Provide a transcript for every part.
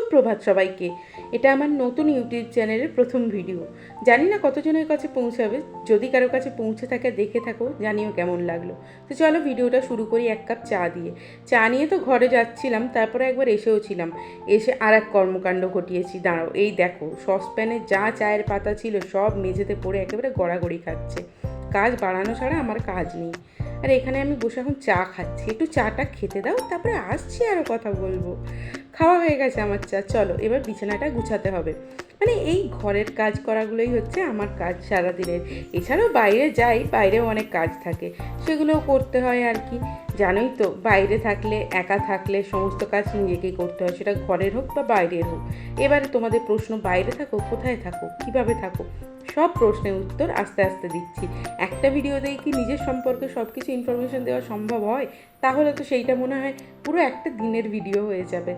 সুপ্রভাত সবাইকে। এটা আমার নতুন ইউটিউব চ্যানেলের প্রথম ভিডিও। জানি না কতজনের কাছে পৌঁছাবে, যদি কারো কাছে পৌঁছে থাকে দেখে থাকো, জানিও কেমন লাগলো। তো চলো ভিডিওটা শুরু করি এক কাপ চা দিয়ে। চা নিয়ে তো ঘরে যাচ্ছিলাম, তারপরে একবার এসেও ছিলাম। এসে আর এক কর্মকাণ্ড ঘটিয়েছি। দাঁড়াও, এই দেখো সসপ্যানে যা চায়ের পাতা ছিল সব মেঝেতে পড়ে একেবারে গড়াগড়ি খাচ্ছে। কাজ বাড়ানো ছাড়া আমার কাজ নেই। আর এখানে আমি বসে এখন চা খাচ্ছি। একটু চাটা খেতে দাও, তারপরে আসছি আরও কথা বলবো। খাওয়া হয়ে গেছে আমার চা। চলো এবার বিছানাটা গুছাতে হবে। মানে এই ঘরের কাজ করাগুলোই হচ্ছে আমার কাজ সারাদিনের। এছাড়াও বাইরে যাই, বাইরেও অনেক কাজ থাকে, সেগুলোও করতে হয় আর কি। জানোই তো, বাইরে থাকলে, একা থাকলে সমস্ত কাজ নিজেকেই করতে হয়, সেটা ঘরের হোক বা বাইরের হোক। এবারে তোমাদের প্রশ্ন, বাইরে থাকো, কোথায় থাকো, কীভাবে থাকো, সব প্রশ্নের উত্তর আস্তে আস্তে দিচ্ছি। একটা ভিডিওতেই কি নিজের সম্পর্কে সব কিছু ইনফরমেশন দেওয়া সম্ভব হয়? তাহলে তো সেইটা মনে হয় পুরো একটা দিনের ভিডিও হয়ে যাবে।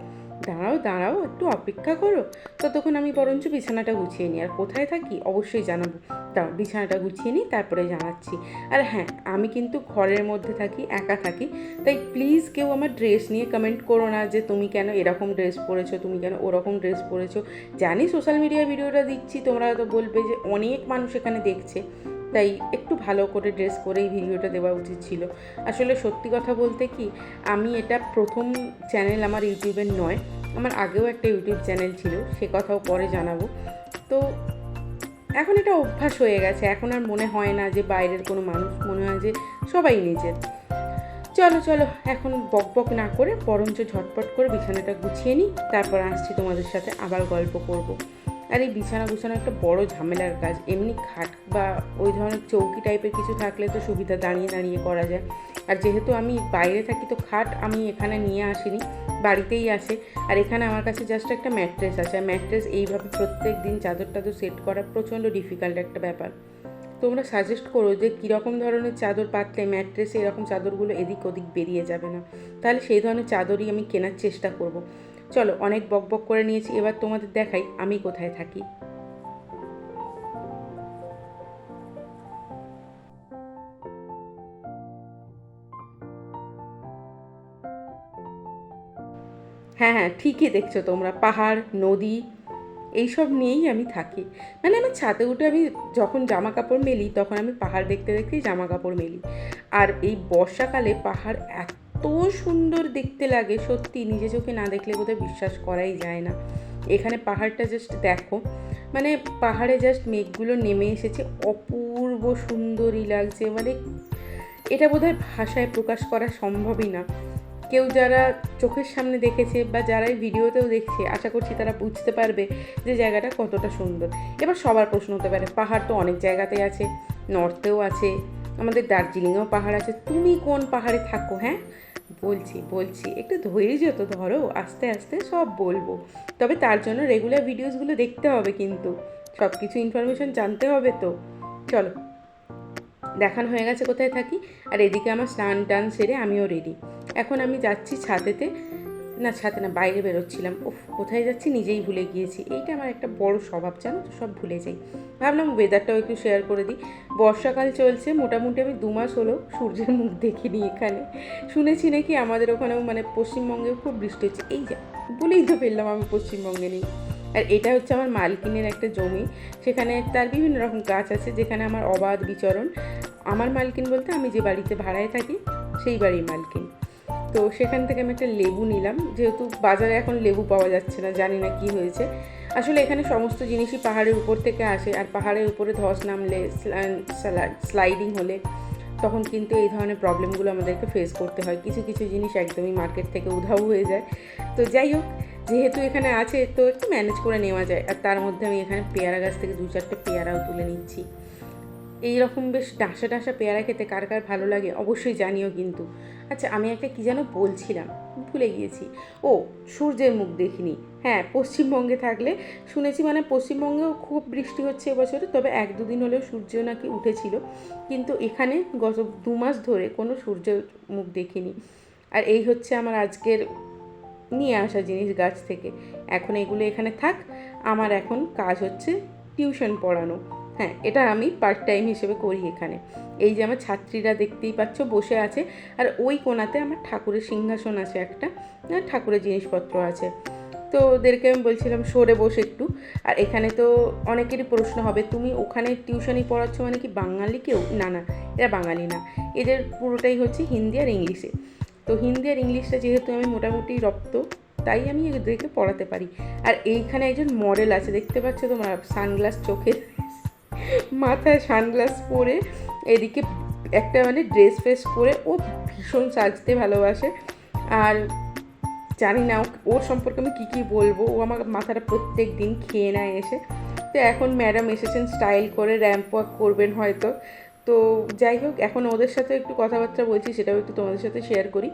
দাঁড়াও দাঁড়াও, একটু অপেক্ষা করো। ততক্ষণ আমি বরঞ্চ বিছানাটা গুছিয়ে নিই। আর কোথায় থাকি অবশ্যই জানাবো। দাঁড়াও বিছানাটা গুছিয়ে নিই, তারপরে জানাচ্ছি। আর হ্যাঁ, আমি কিন্তু ঘরের মধ্যে থাকি, একা থাকি। তাই প্লিজ কেউ আমার ড্রেস নিয়ে কমেন্ট করো না যে তুমি কেন এরকম ড্রেস পরেছো, তুমি কেন ওরকম ড্রেস পরেছো। জানি সোশ্যাল মিডিয়ায় ভিডিওটা দিচ্ছি, তোমরা হয়তো বলবে যে অনেক মানুষ এখানে দেখছে, তাই একটু ভালো করে ড্রেস করেই ভিডিওটা দেওয়া উচিত ছিল। আসলে সত্যি কথা বলতে কি, আমি এটা প্রথম চ্যানেল আমার ইউটিউবের নয়। আমার আগেও একটা ইউটিউব চ্যানেল ছিল, সে কথাও পরে জানাবো। তো এখন এটা অভ্যাস হয়ে গেছে, এখন আর মনে হয় না যে বাইরের কোনো মানুষ, মনে হয় যে সবাই নিজের। চলো চলো, এখন বক বক না করে বরঞ্চ ঝটপট করে বিছানাটা গুছিয়ে নিই, তারপর আসছি তোমাদের সাথে আবার গল্প করব। আর এই বিছানা গুছানো একটা বড় ঝামেলার কাজ। এমনি খাট বা ওই ধরনের চৌকি টাইপের কিছু থাকলে তো সুবিধা, দাঁড়িয়ে দাঁড়িয়ে করা যায়। আর যেহেতু আমি বাইরে থাকি, তো খাট আমি এখানে নিয়ে আসিনি, বাড়িতেই আছে। আর এখানে আমার কাছে জাস্ট একটা ম্যাট্রেস আছে। আর ম্যাট্রেস এইভাবে প্রত্যেক দিন চাদর টাদর সেট করা প্রচণ্ড ডিফিকাল্ট একটা ব্যাপার। তোমরা সাজেস্ট করো যে কীরকম ধরনের চাদর পাতলে ম্যাট্রেসে এরকম চাদরগুলো এদিক ওদিক বেরিয়ে যাবে না। তাহলে সেই ধরনের চাদরই আমি কেনার চেষ্টা করব। চলো, অনেক বক বক করে নিয়েছি, এবার তোমাদের দেখাই আমি কোথায় থাকি। হ্যাঁ হ্যাঁ, ঠিকই দেখছো তোমরা, পাহাড়, নদী, এইসব নিয়েই আমি থাকি। মানে আমার ছাদে উঠে আমি যখন জামা কাপড় মেলি, তখন আমি পাহাড় দেখতে দেখতেই জামা কাপড় মেলি। আর এই বর্ষাকালে পাহাড় এত সুন্দর দেখতে লাগে, সত্যি নিজে চোখে না দেখলে বোধহয় বিশ্বাস করাই যায় না। এখানে পাহাড়টা জাস্ট দেখো, মানে পাহাড়ে জাস্ট মেঘগুলো নেমে এসেছে, অপূর্ব সুন্দরই লাগছে। মানে এটা বোধহয় ভাষায় প্রকাশ করা সম্ভবই না। কেউ যারা চোখের সামনে দেখেছে বা যারা এই ভিডিওতেও দেখছে, আশা করছি তারা বুঝতে পারবে যে জায়গাটা কতটা সুন্দর। এবার সবার প্রশ্ন হতে পারে, পাহাড় তো অনেক জায়গাতেই আছে, নর্থেও আছে, আমাদের দার্জিলিংয়েও পাহাড় আছে, তুমি কোন পাহাড়ে থাকো? হ্যাঁ, বলছি বলছি, একটু ধৈর্য তো ধরো, আস্তে আস্তে সব বলবো। তবে তার জন্য রেগুলার ভিডিওসগুলো দেখতে হবে, কিন্তু সব কিছু ইনফরমেশন জানতে হবে তো। চলো, দেখানো হয়ে গেছে কোথায় থাকি। আর এদিকে আমার স্নান টান সেরে আমিও রেডি। এখন আমি যাচ্ছি ছাদেতে, না ছাদে না, বাইরে বেরোচ্ছিলাম। ওফ, কোথায় যাচ্ছি নিজেই ভুলে গিয়েছি। এইটা আমার একটা বড় স্বভাব, জানো তো, সব ভুলে যাই। ভাবলাম ওয়েদারটাও একটু শেয়ার করে দিই। বর্ষাকাল চলছে, মোটামুটি আমি 2 মাস হলো সূর্যের মুখ দেখিনি এখানে। শুনেছি নাকি আমাদের ওখানেও, মানে পশ্চিমবঙ্গেও খুব বৃষ্টি হচ্ছে। এই যা, বলেই তো ফেললাম আমি পশ্চিমবঙ্গে নেই। আর এটা হচ্ছে আমার মালকিনের একটা জমি, সেখানে তার বিভিন্ন রকম গাছ আছে, যেখানে আমার অবাধ বিচরণ। আমার মালকিন বলতে আমি যে বাড়িতে ভাড়ায় থাকি সেই বাড়ির মালকিন। তো সেখান থেকে আমি একটা লেবু নিলাম, যেহেতু বাজারে এখন লেবু পাওয়া যাচ্ছে না, জানি না কি হয়েছে। আসলে এখানে সমস্ত জিনিসই পাহাড়ের উপর থেকে আসে, আর পাহাড়ের উপরে ধস নামলে, স্লাইডিং হলে তখন কিন্তু এই ধরনের প্রবলেমগুলো আমাদেরকে ফেস করতে হয়। কিছু কিছু জিনিস একদমই মার্কেট থেকে উধাও হয়ে যায়। তো যাই হোক, যেহেতু এখানে আছে তো একটু ম্যানেজ করে নেওয়া যায়। আর তার মধ্যে আমি এখানে পেয়ারা গাছ থেকে 2-4টে পেয়ারাও তুলে নিচ্ছি। এই রকম বেশ ডাঁসা ডাঁসা পেয়ারা খেতে কার কার ভালো লাগে অবশ্যই জানিও কিন্তু। আচ্ছা, আমি একটা কী যেন বলছিলাম, ভুলে গিয়েছি। ও, সূর্যের মুখ দেখিনি। হ্যাঁ, পশ্চিমবঙ্গে থাকলে শুনেছি, মানে পশ্চিমবঙ্গেও খুব বৃষ্টি হচ্ছে এবছরে, তবে 1-2 দিন হলেও সূর্য নাকি উঠেছিল। কিন্তু এখানে গত 2 মাস ধরে কোনো সূর্যের মুখ দেখিনি। আর এই হচ্ছে আমার আজকের নিয়ে আসা জিনিস গাছ থেকে। এখন এগুলো এখানে থাক। আমার এখন কাজ হচ্ছে টিউশন পড়ানো। হ্যাঁ, এটা আমি পার্ট টাইম হিসেবে করি এখানে। এই যে আমার ছাত্রীরা দেখতেই পাচ্ছ বসে আছে, আর ওই কোণাতে আমার ঠাকুরের সিংহাসন আছে একটা, ঠাকুরের জিনিসপত্র আছে। তো ওদেরকে আমি বলছিলাম সরে বসে একটু। আর এখানে তো অনেকেরই প্রশ্ন হবে, তুমি ওখানে টিউশনি পড়াচ্ছ মানে কি বাঙালি কেউ? না না, এরা বাঙালি না, এদের পুরোটাই হচ্ছে হিন্দি আর ইংলিশে। তো হিন্দি আর ইংলিশটা যেহেতু আমি মোটামুটি রপ্ত, তাই আমি এদেরকে পড়াতে পারি। আর এইখানে একজন মডেল আছে, দেখতে পাচ্ছ তোমরা, সানগ্লাস চোখে, মাথায় সানগ্লাস পরে, এদিকে একটা মানে ড্রেস ফ্রেস পরে, ও ভীষণ সাজতে ভালোবাসে। আর জানি না ওর সম্পর্কে আমি কী কী বলবো, ও আমার মাথাটা প্রত্যেক দিন খেয়ে নেয় এসে। তো এখন ম্যাডাম এসেছেন স্টাইল করে, র্যাম্প ওয়াক করবেন হয়তো। তো যাই হোক, এখন ওদের সাথে একটু কথাবার্তা বলছি, সেটাও একটু তোমাদের সাথে শেয়ার করি।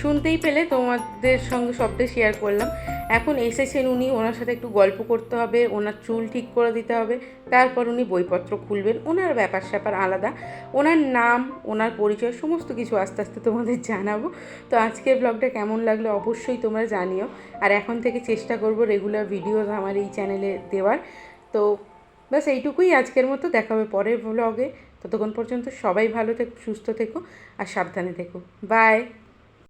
শুনতেই পেলে, তোমাদের সঙ্গে সবটা শেয়ার করলাম। এখন এসেছেন উনি, ওনার সাথে একটু গল্প করতে হবে, ওনার চুল ঠিক করে দিতে হবে, তারপর উনি বইপত্র খুলবেন। ওনার ব্যাপার স্যাপার আলাদা, ওনার নাম, ওনার পরিচয় সমস্ত কিছু আস্তে আস্তে তোমাদের জানাবো। তো আজকের ব্লগটা কেমন লাগলো অবশ্যই তোমরা জানিও। আর এখন থেকে চেষ্টা করব রেগুলার ভিডিও আমার এই চ্যানেলে দেওয়ার। তো ব্যাস এইটুকুই আজকের মতো, দেখা হবে পরের ব্লগে। ততক্ষণ পর্যন্ত সবাই ভালো থেকো, সুস্থ থেকো আর সাবধানে থেকো। বাই।